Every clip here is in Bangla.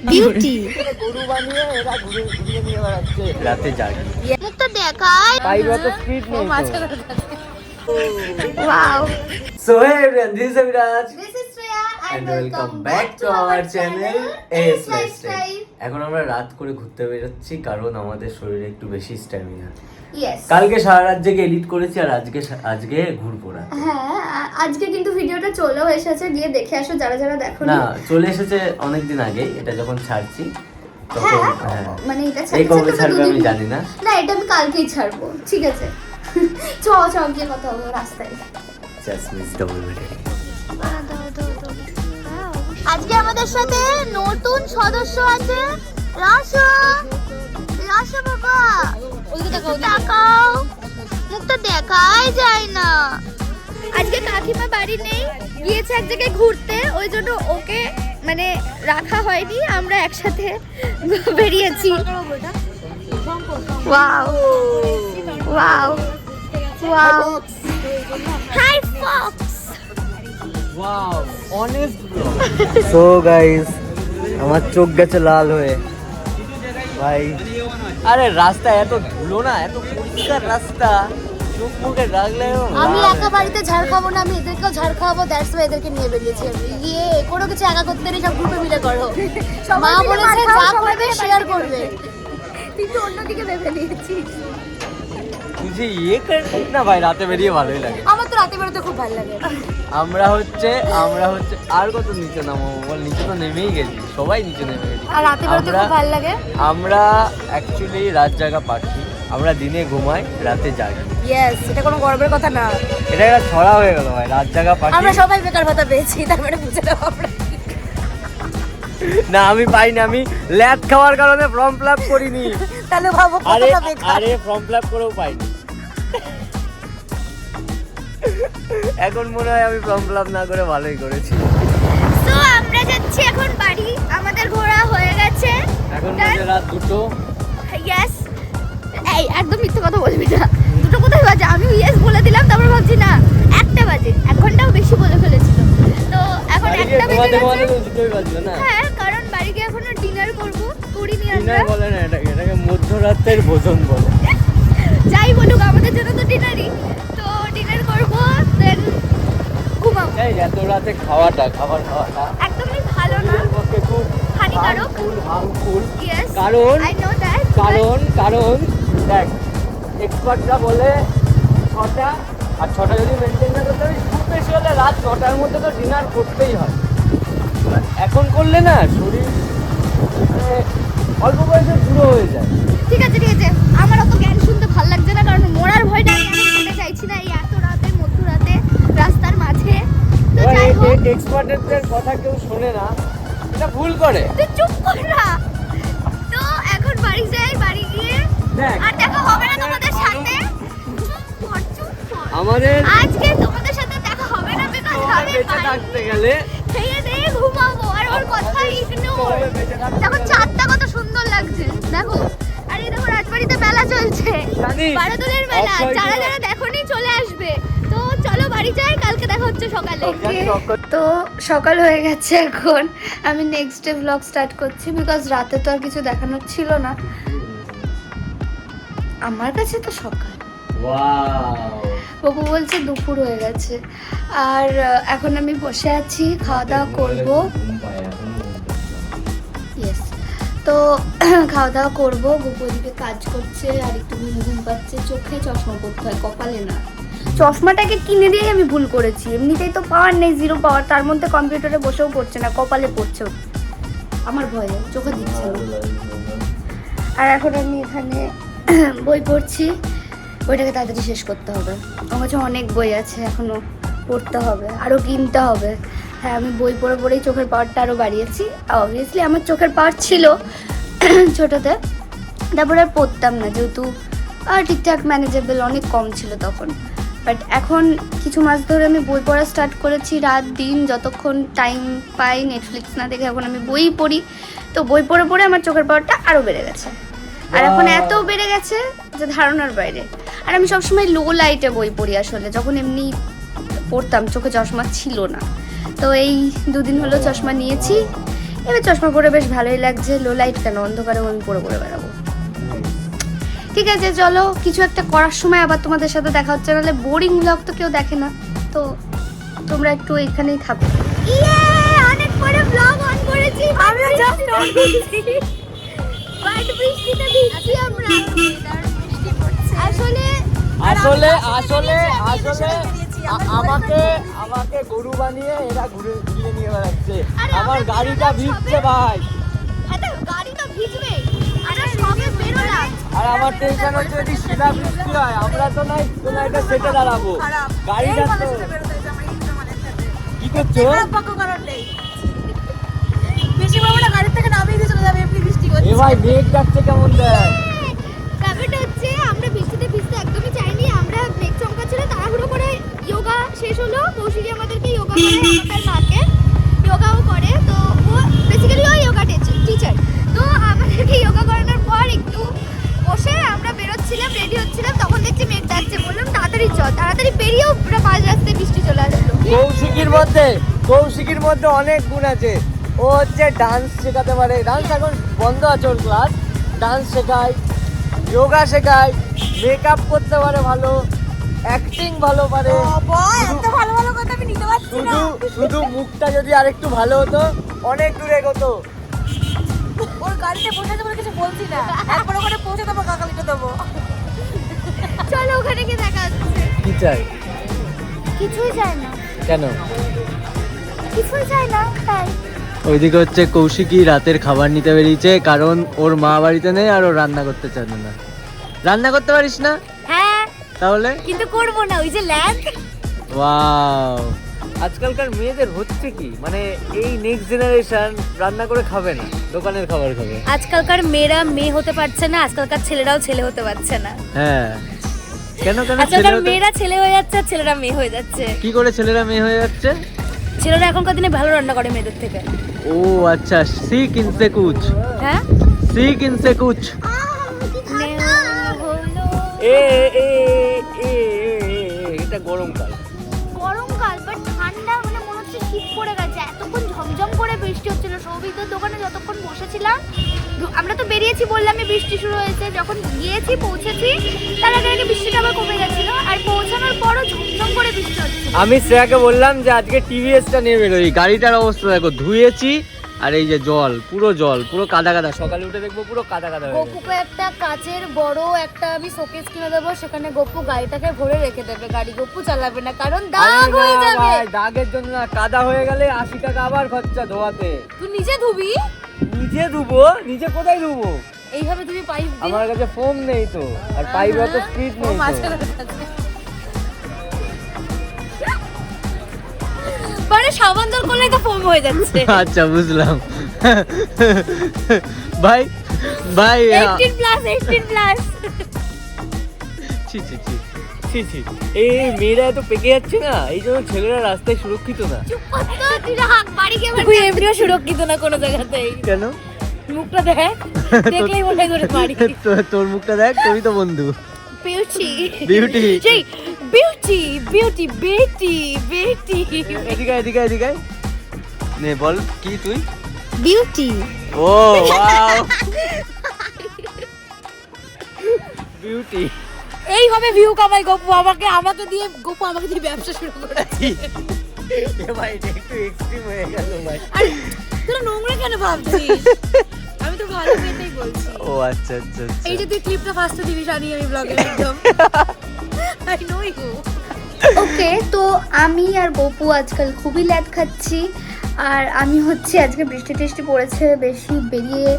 বিউটি গরু বানিয়ে এরা ঘুরে ঘুরে নিয়ে বেড়াচ্ছে রাতে জাগি। মুখটা দেখায় পাইবা তো স্পিড নেই wow so hey everyone, this is Abhiraj this is Shreya and welcome back to our channel AS Lifestyle। এখন আমরা রাত করে ঘুরতে বেরোচ্ছি কারণ আমাদের শরীরে একটু বেশি স্ট্যামিনা। ইয়েস কালকে সারা রাত জেগে এডিট করেছি আর আজকে ঘুরবো রাত। হ্যাঁ আজকে কিন্তু ভিডিওটা চলেও এসেছে, গিয়ে দেখে আসো যারা যারা দেখোনি। না, চলে এসেছে অনেকদিন আগে, এটা যখন ছাড়ছি তখন হ্যাঁ মানে এটা এই কবে ছাড়ছে ছাড়বে আমি জানি না। না এটা আমি কালকেই ছাড়বো, ঠিক আছে? চ চ গিয়ে কথা হবে রাস্তায়। Just miss double minute. আজকে আমাদের সাথে নতুন সদস্য আছে রাশু। রাশু বাবা তাকাও, মুখটা দেখাই যায় না। আজকে কাকিমা বাড়ি নেই, গিয়েছে এক জায়গায় ঘুরতে, ওই জন্য ওকে মানে রাখা হয়নি, আমরা একসাথে বেরিয়েছি। Wow wow wow, hi fox. Wow, honest bro. So guys, আমার চোখ গেছে লাল হয়ে ভাই। আরে রাস্তা এত ধুলো না, এত পরিষ্কার রাস্তা, চোখ মুখে রাখলে আমি একা বাড়িতে ঝাড় খাবো না, আমি এদেরকেও ঝাড় খাওয়াবো, দ্যাটস ওয়াই এদেরকে নিয়ে বেরিয়েছি আমি। ইয়ে কোনো কিছু একা করতে নেই, সব গ্রুপে মিলে করো। মা বলেছে যা করবে শেয়ার করবে, কিন্তু অন্যদিকে ভেবে নিয়েছিস। তুই ইয়ে কর না ভাই, রাতে বেরিয়ে ভালোই লাগে। আমার তো রাতে বেরোতে খুব ভালো লাগে। আমরা হচ্ছে আর কত নিচে নামাবো বল, নিচে তো নেমেই গেছি, সবাই নিচে নেমে গেছি। আর রাতে বেরোতে খুব ভালো লাগে। আমরা অ্যাকচুয়ালি রাত জাগা পাখি, আমরা দিনে ঘুমাই রাতে জাগি। ইয়েস, এটা কোনো গর্বের কথা না, এটা একটা ছড়া হয়ে গেল ভাই, রাত জাগা পাখি। আমরা সবাই বেকার ভাতা পেয়েছি, তার মানে বুঝে দাও আমরা। না আমি পাইনি, আমি ল্যাদ খাওয়ার কারণে ফর্ম ফিল আপ করিনি। তাহলে ভাবো কতটা বেকার। আরে ফর্ম ফিল আপ করেও পাইনি। এখন মনে হয় আমি ফর্ম ফিল আপ না করে ভালোই করেছি। তো আমরা যাচ্ছি এখন বাড়ি, আমাদের ঘোরা হয়ে গেছে। এখন বাজে রাত 2টো। ইয়েস, এই একদম মিথ্যে কথা বলবি না। 2টো কোথায় বাজে? আমি ইয়েস বলে দিলাম, তারপর ভাবছি না 1টা বাজে, 1 ঘন্টাও বেশি বলে ফেলেছিল। তো এখন 1টা বেজে গেছে। 2টোই বাজবে না? হ্যাঁ, কারণ বাড়ি গিয়ে এখনো ডিনার করব, করিনি আমরা। ডিনার বলে না, এটাকে মধ্যরাতের ভোজন বলে। যাই বলুক, আমাদের জন্য তো ডিনারই। তো ডিনার করব, দেন ঘুমাবো। এই এত রাতে খাবার খাওয়াটা একদমই ভালো না, পক্ষে খুব হানিকারক। হার্মফুল। ইয়েস, কারণ আই নো দ্যাট। কারণ দেখ, এক্সপার্টরা বলে 6টা, আর 6টা যদি মেনটেন না করতে হবে, খুব বেশি হলে রাত 9টার মধ্যে তো ডিনার করতেই হয়। এখন করলে না শরীর অল্প বয়সে বুড়ো হয়ে যায়। ঠিক আছে ঠিক আছে, আমার অত জ্ঞান শুনতে ভালো লাগছে না, কারণ মরার ভয়টা আমি এখন শুনতে চাইছি না এই এত রাতে, মধ্যরাতে রাস্তার মাঝে। তো যাই হোক, এক্সপার্টদের কথা কেউ শোনে না, এটা ভুল করে। তুই চুপ কর না। তো এখন বাড়ি যাই, বাড়ি গিয়ে আর দেখা হবে না তোমাদের সাথে। চুপ কর। আমাদের আজকে তোমাদের সাথে দেখা হবে না, বিকজ আমি বেঁচে থাকতে গেলে খেয়ে দিয়ে ঘুমাবো, আর ওর কথা ইগনোর। দেখো চাঁদটা কত সুন্দর লাগছে, দেখো। আর এই দেখো রাজবাড়িতে মেলা চলছে, বারোদলের মেলা। যারা যারা দেখোনি চলে আসবে। তো চলো বাড়ি যাই, কালকে দেখা হচ্ছে সকালে। তো সকাল হয়ে গেছে, এখন আমি নেক্সট ডে ব্লগ স্টার্ট করছি, বিকজ রাতে তো আর কিছু দেখানোর ছিল না। আমার কাছে তো সকাল, বাবু বলছে দুপুর হয়ে গেছে। আর এখন আমি বসে আছি, খাওয়া দাওয়া করবো। ইয়েস, তো খাওয়া দাওয়া করবো, গোপদিকে কাজ করছে, আর একটু ঘুম ঘুম পাচ্ছে। চোখে চশমা পরতে হয়, কপালে না। চশমাটাকে কিনে দিয়েই আমি ভুল করেছি, এমনিতেই তো পাওয়ার নেই, 0 পাওয়ার, তার মধ্যে কম্পিউটারে বসেও পড়ছে না, কপালে পড়ছে। আমার ভয়ে চোখে দিচ্ছে না। আর এখন আমি এখানে বই পড়ছি, বইটাকে তাড়াতাড়ি শেষ করতে হবে। আমার কাছে অনেক বই আছে, এখনো পড়তে হবে, আরও কিনতে হবে। হ্যাঁ, আমি বই পড়ে পড়েই চোখের পাওয়ারটা আরও বাড়িয়েছি। অবভিয়াসলি আমার চোখের পাওয়ার ছিল ছোটোতে, তারপরে আর পড়তাম না, যেহেতু ঠিকঠাক ম্যানেজেবল, অনেক কম ছিল তখন। বাট এখন কিছু মাস ধরে আমি বই পড়া স্টার্ট করেছি, রাত দিন যতক্ষণ টাইম পাই, নেটফ্লিক্স না দেখে এখন আমি বই পড়ি। তো বই পড়ে পড়ে আমার চোখের পাওয়ারটা আরও বেড়ে গেছে, আর এখন এত বেড়ে গেছে যে ধারণার বাইরে। আর আমি সবসময় লো লাইটে বই পড়ি, আসলে যখন এমনি পড়তাম চোখে চশমা ছিল না। তো এই 2 দিন হলো চশমা নিয়েছি, এবার চশমা পরে বেশ ভালোই লাগছে। লো লাইট কেন, অন্ধকারে আমি পরে পরে বেড়াবো। ঠিক আছে চলো, কিছু একটা করার সময় আবার তোমাদের সাথে দেখা হচ্ছে, নাহলে বোরিং ব্লগ তো কেউ দেখে না। তো তোমরা একটু এখানেই থাকো। অনেক পরে ব্লগ অন করেছি, আমিও জাস্ট অন করেছি। বাট বৃষ্টিতে ভিজছি আমরা। আসলে আসলে আসলে আসলে আমাকে গরু বানিয়ে এরা ঘুরে ঘুরিয়ে নিয়ে বেড়াচ্ছে। আমার গাড়িটা ভিজছে ভাই। আরে গাড়িটা ভিজবে, আমরা সবে বেরোলাম। আর আমার টেনশন হচ্ছে যদি শিলা বৃষ্টি হয়, আমরা তো নাই কোনো একটা সেটে দাঁড়াবো। গাড়িটা তো কি করছো? এ ভাই মেঘ ডাকছে কেমন দেখ। ব্যাপারটা হচ্ছে আমরা বৃষ্টিতে ভিজতে একদমই চাইনি। আমরা মেঘ চমকাচ্ছিল, তাড়াহুড়ো করে যোগা শেষ হলো। কৌশিকী আমাদেরকে যোগা করে, আমাদের মাকে যোগাও করে। তো ও বেসিক্যালি ও যোগা টিচার। তো আমাদেরকে যোগা করানোর পর একটু বসে আমরা বেরোচ্ছিলাম, রেডি হচ্ছিলাম, তখন দেখছি মেঘ ডাকছে। বললাম তাড়াতাড়ি চল, তাড়াতাড়ি বেরিয়েও পুরো মাঝ রাস্তায় বৃষ্টি চলে আসলো। কৌশিকীর মধ্যে অনেক গুণ আছে। ও হচ্ছে ডান্স শেখাতে পারে, ডান্স এখন বন্ধ আছে ওর ক্লাস। ডান্স শেখায়, যোগা শেখায়, মেকআপ করতে পারে ভালো, অ্যাক্টিং ভালো পারে। শুধু মুখটা যদি আরেকটু ভালো হতো, অনেক দূরে এগোতো। ওর গাড়িতে পৌঁছাতে বলে কিছু বলছি না, একবার ওখানে পৌঁছে দেবো, কাকালিটা দেবো। চলো ওখানে গিয়ে দেখা হচ্ছে। কি চাই? কিছুই চাই না, কেন? কিছুই চাই না তাই। ওইদিকে হচ্ছে কৌশিকী রাতের খাবার নিতে বেরিয়েছে, কারণ ওর মা বাড়িতে নেই আর ও রান্না করতে চায় না। রান্না করতে পারিস না? হ্যাঁ তাহলে কিন্তু করবো না, ওই যে ল্যাম্প। ওয়াও, আজকালকার মেয়েদের হচ্ছে কি, মানে এই নেক্সট জেনারেশন রান্না করে খাবে না, দোকানের খাবার খাবে। আজকালকার মেয়েরা মেয়ে হতে পারছে না, আজকালকার ছেলেরাও ছেলে হতে পারছে না। হ্যাঁ, কেন কেন আজকালকার মেয়েরা ছেলে হয়ে যাচ্ছে আর ছেলেরা মেয়ে হয়ে যাচ্ছে। কি করে ছেলেরা মেয়ে হয়ে যাচ্ছে? ছেলেরা এখনকার দিনে ভালো রান্না করে মেয়েদের থেকে। ও আচ্ছা, সিক ইনসে কুচ, হ্যাঁ সিক ইনসে কুচ। এ এ এ এটা গরমকাল। গরমকাল বাট ঠান্ডা, মানে মনে হচ্ছে শীত পড়ে গেছে। এতক্ষণ ঝমঝম করে বৃষ্টি হচ্ছিল। সৌভিকদের দোকানে যতক্ষণ বসেছিলাম, আমরা তো বেরিয়েছি বললামই, বৃষ্টি শুরু হয়েছে। যখন গিয়েছি পৌঁছেছি, তার আগে আগে বৃষ্টিটা আবার কমে গেছিল, আর পৌঁছানোর পরও ঝমঝম করে বৃষ্টি হচ্ছে। আমি শ্রেয়াকে বললাম যে আজকে টিভিএসটা নিয়ে বেরোই। গাড়িটার অবস্থা দেখো, ধুয়েছি আর এই যে জল, পুরো কাদা কাদা। সকালে উঠে দেখবো পুরো কাদা কাদা হয়ে গেছে। গপুকে একটা কাচের বড় একটা আমি শোকেস কিনে দেবো, সেখানে গপু গাড়িটাকে ভরে রেখে দেবে। গাড়ি গপু চালাবে না, কারণ দাগ হয়ে যাবে। ভাই, দাগের জন্য না, কাদা হয়ে গেলে 80 টাকা আবার খরচা ধোয়াতে। তুই নিজে ধুবি? নিজে ধুবো? নিজে কোথায় ধুবো? এইভাবে তুমি পাইপ দিয়ে? আমার কাছে ফোম নেই তো, আর পাইপে অত স্পিড নেই তো। মানে সাবান জল করলেই তো ফোম হয়ে যাচ্ছে। আচ্ছা বুঝলাম। ভাই 18 প্লাস। ছি ছি ছি ছি ছি, এই মেয়েরা এত পেকে যাচ্ছে না, এই জন্য ছেলেরা রাস্তায় সুরক্ষিত না। চুপ কর তো, তুই হাত বাড়ি গিয়ে তুই এমনিও সুরক্ষিত না কোনো জায়গাতেই। কেন? মুখটা দেখ, দেখলেই মনে হয় তোর বাড়ি। তোর মুখটা দেখ, তুই তো বন্ধু। বিউটি সেই বেটি। এদিকে নে বল কি তুই? বিউটি। ও ওয়াও, বিউটি। এইভাবে ভিউ কামাই গপু। আমাকে দিয়ে ব্যবসা শুরু করেছে। এ ভাই এটা একটু এক্সট্রিম হয়ে গেল ভাই। আরে তোরা নোংরা কেন ভাবছিস? আমি তো ভালো মেয়েটাই বলছি। ও আচ্ছা। এই যে তুই ক্লিপটা ফার্স্টে দিবি জানি আমি ব্লগে একদম। I know you. ওকে, তো আমি আর গপু আজকাল খুবই ল্যাদ খাচ্ছি। আর আমি হচ্ছে আজকে বৃষ্টি টিষ্টি পড়েছে বেশি, বেরিয়ে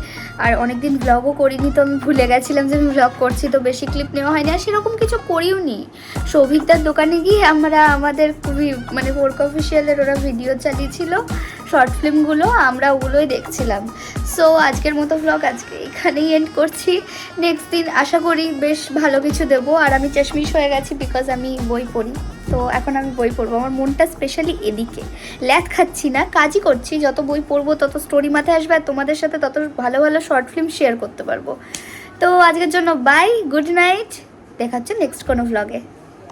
আর অনেকদিন ব্লগও করিনি, তো আমি ভুলে গেছিলাম যে আমি ব্লগ করছি, তো বেশি ক্লিপ নেওয়া হয়নি। আর সেরকম কিছু করিও নি। সৌভিকদার দোকানে গিয়ে আমরা আমাদের খুবই মানে ফোর্ক অফিসিয়ালের ওরা ভিডিও চালিয়েছিল, শর্ট ফিল্মগুলো, আমরা ওগুলোই দেখছিলাম। সো আজকের মতো ব্লগ আজকে এখানেই এন্ড করছি। নেক্সট দিন আশা করি বেশ ভালো কিছু দেবো। আর আমি চেশমিশ হয়ে গেছি বিকজ আমি বই পড়ি, তো এখন আমি বই পড়বো। আমার মনটা স্পেশালি এদিকে, ল্যাদ খাচ্ছি না, কাজই করছি। যত বই পড়বো তত স্টোরি মাথায় আসবে, আর তোমাদের সাথে তত ভালো ভালো শর্ট ফিল্ম শেয়ার করতে পারবো। তো আজকের জন্য বাই, গুড নাইট, দেখা হচ্ছে নেক্সট কোনো ভ্লগে।